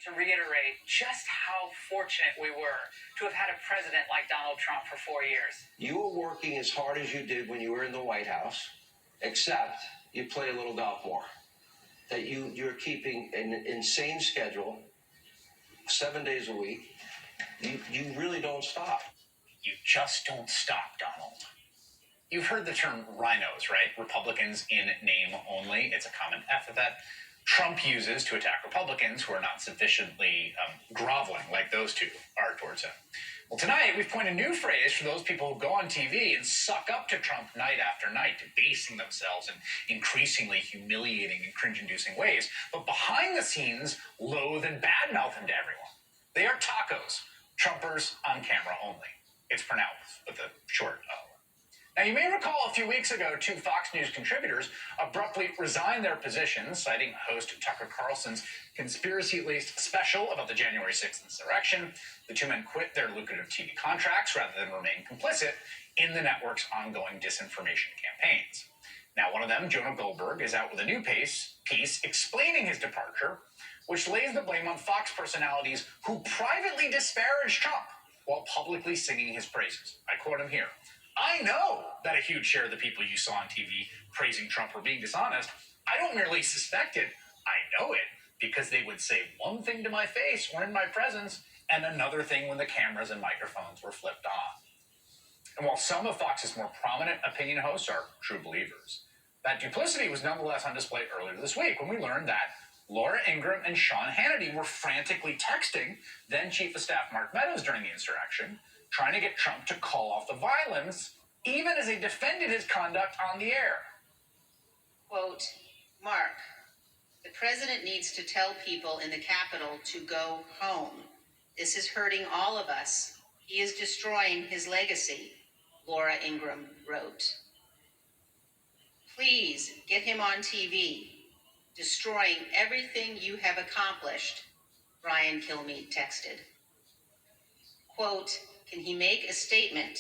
to reiterate just how fortunate we were to have had a president like Donald Trump for 4 years. You were working as hard as you did when you were in the White House, except you play a little golf more. That you're keeping an insane schedule, 7 days a week. You really don't stop. You just don't stop, Donald. You've heard the term rhinos, right? Republicans in name only. It's a common epithet Trump uses to attack Republicans who are not sufficiently groveling like those two are towards him. Well, tonight we've coined a new phrase for those people who go on TV and suck up to Trump night after night, debasing themselves in increasingly humiliating and cringe-inducing ways, but behind the scenes loathe and badmouth him to everyone. They are tacos, Trumpers on camera only. It's pronounced with a short O. Now, you may recall a few weeks ago, two Fox News contributors abruptly resigned their positions, citing host Tucker Carlson's conspiracy-laced special about the January 6th insurrection. The two men quit their lucrative TV contracts rather than remain complicit in the network's ongoing disinformation campaigns. Now, one of them, Jonah Goldberg, is out with a new piece explaining his departure, which lays the blame on Fox personalities who privately disparaged Trump while publicly singing his praises. I quote him here. I know that a huge share of the people you saw on TV praising Trump were being dishonest. I don't merely suspect it. I know it because they would say one thing to my face or in my presence and another thing when the cameras and microphones were flipped on. And while some of Fox's more prominent opinion hosts are true believers, that duplicity was nonetheless on display earlier this week when we learned that Laura Ingraham and Sean Hannity were frantically texting then Chief of Staff Mark Meadows during the insurrection, trying to get Trump to call off the violence, even as he defended his conduct on the air. Quote, Mark, the president needs to tell people in the Capitol to go home. This is hurting all of us. He is destroying his legacy, Laura Ingraham wrote. Please get him on TV. Destroying everything you have accomplished, Brian Kilmeade texted. Quote, can he make a statement?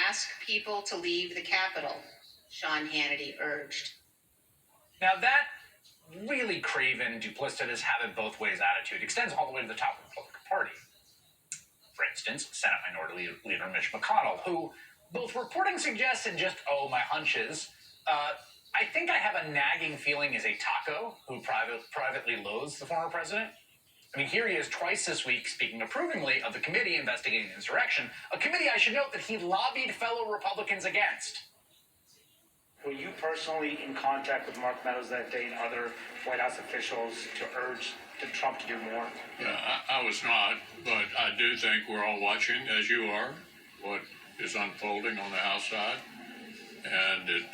Ask people to leave the Capitol, Sean Hannity urged. Now that really craven, duplicitous, have-it-both-ways attitude extends all the way to the top of the Republican Party. For instance, Senate Minority Leader Mitch McConnell, who both reporting suggests and just, my hunches, I think I have a nagging feeling is a taco who privately loathes the former president. I mean, here he is twice this week speaking approvingly of the committee investigating the insurrection, a committee I should note that he lobbied fellow Republicans against. Were you personally in contact with Mark Meadows that day and other White House officials to urge Trump to do more? Yeah, I was not, but I do think we're all watching, as you are, what is unfolding on the House side. And it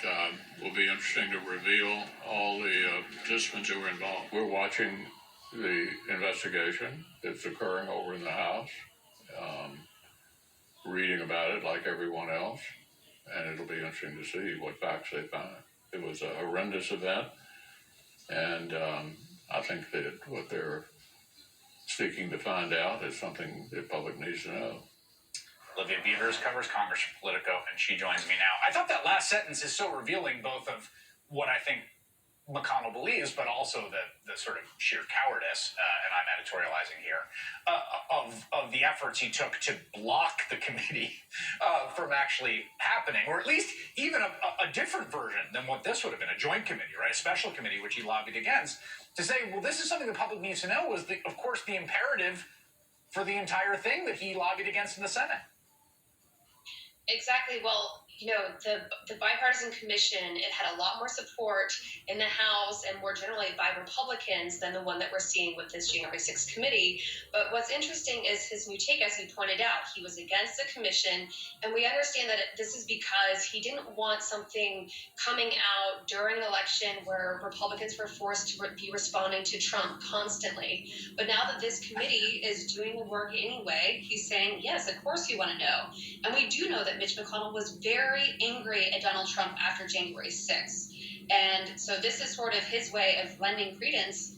will be interesting to reveal all the participants who were involved. We're watching the investigation. It's occurring over in the House, reading about it like everyone else, and it'll be interesting to see what facts they find. It was a horrendous event, and I think that what they're seeking to find out is something the public needs to know. Olivia Beavers covers Congress for Politico, and she joins me now. I thought that last sentence is so revealing both of what I think McConnell believes, but also the sort of sheer cowardice, and I'm editorializing here, of the efforts he took to block the committee from actually happening, or at least even a different version than what this would have been, a joint committee, right? A special committee, which he lobbied against, to say, well, this is something the public needs to know, was, of course, the imperative for the entire thing that he lobbied against in the Senate. Exactly. Well, the bipartisan commission, it had a lot more support in the House and more generally by Republicans than the one that we're seeing with this January 6th committee. But what's interesting is his new take, as he pointed out. He was against the commission, and we understand that this is because he didn't want something coming out during an election where Republicans were forced to be responding to Trump constantly. But now that this committee is doing the work anyway, he's saying, yes, of course you want to know. And we do know that Mitch McConnell was very angry at Donald Trump after January 6th. And so this is sort of his way of lending credence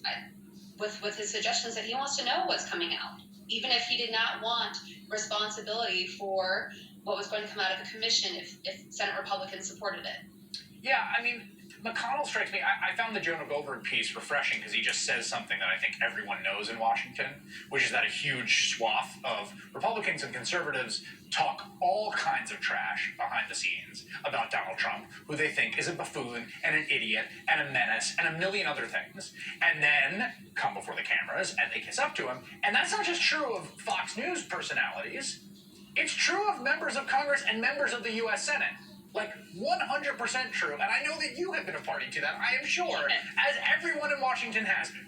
with his suggestions that he wants to know what's coming out, even if he did not want responsibility for what was going to come out of the commission if Senate Republicans supported it. Yeah, I mean, McConnell strikes me. I found the Jonah Goldberg piece refreshing because he just says something that I think everyone knows in Washington, which is that a huge swath of Republicans and conservatives talk all kinds of trash behind the scenes about Donald Trump, who they think is a buffoon and an idiot and a menace and a million other things, and then come before the cameras and they kiss up to him. And that's not just true of Fox News personalities. It's true of members of Congress and members of the U.S. Senate. Like 100% true. And I know that you have been a party to that, I am sure, as everyone in Washington has been.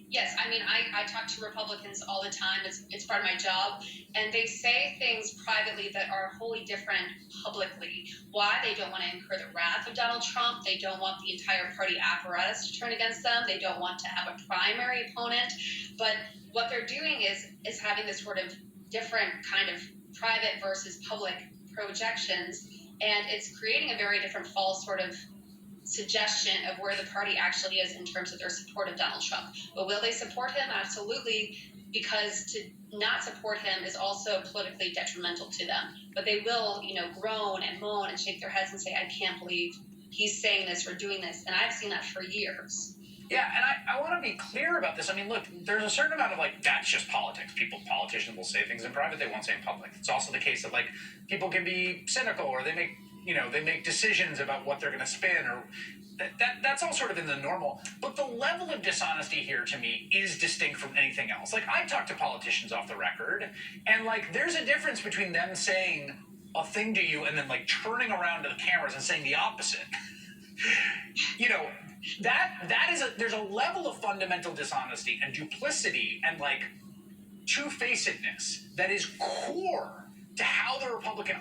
Yes, I mean, I talk to Republicans all the time. It's part of my job. And they say things privately that are wholly different publicly. Why? They don't want to incur the wrath of Donald Trump. They don't want the entire party apparatus to turn against them. They don't want to have a primary opponent. But what they're doing is having this sort of different kind of private versus public projections. And it's creating a very different false sort of suggestion of where the party actually is in terms of their support of Donald Trump. But will they support him? Absolutely, because to not support him is also politically detrimental to them. But they will, groan and moan and shake their heads and say, I can't believe he's saying this or doing this. And I've seen that for years. Yeah, and I want to be clear about this. I mean, look, there's a certain amount of, that's just politics. Politicians will say things in private they won't say in public. It's also the case that, people can be cynical or they make decisions about what they're going to spin or that's all sort of in the normal. But the level of dishonesty here to me is distinct from anything else. I talk to politicians off the record and, there's a difference between them saying a thing to you and then, turning around to the cameras and saying the opposite. There's a level of fundamental dishonesty and duplicity and two-facedness that is core to how the Republican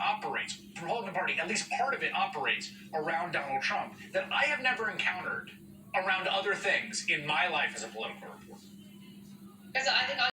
Party, at least part of it operates around Donald Trump that I have never encountered around other things in my life as a political reporter. Because I think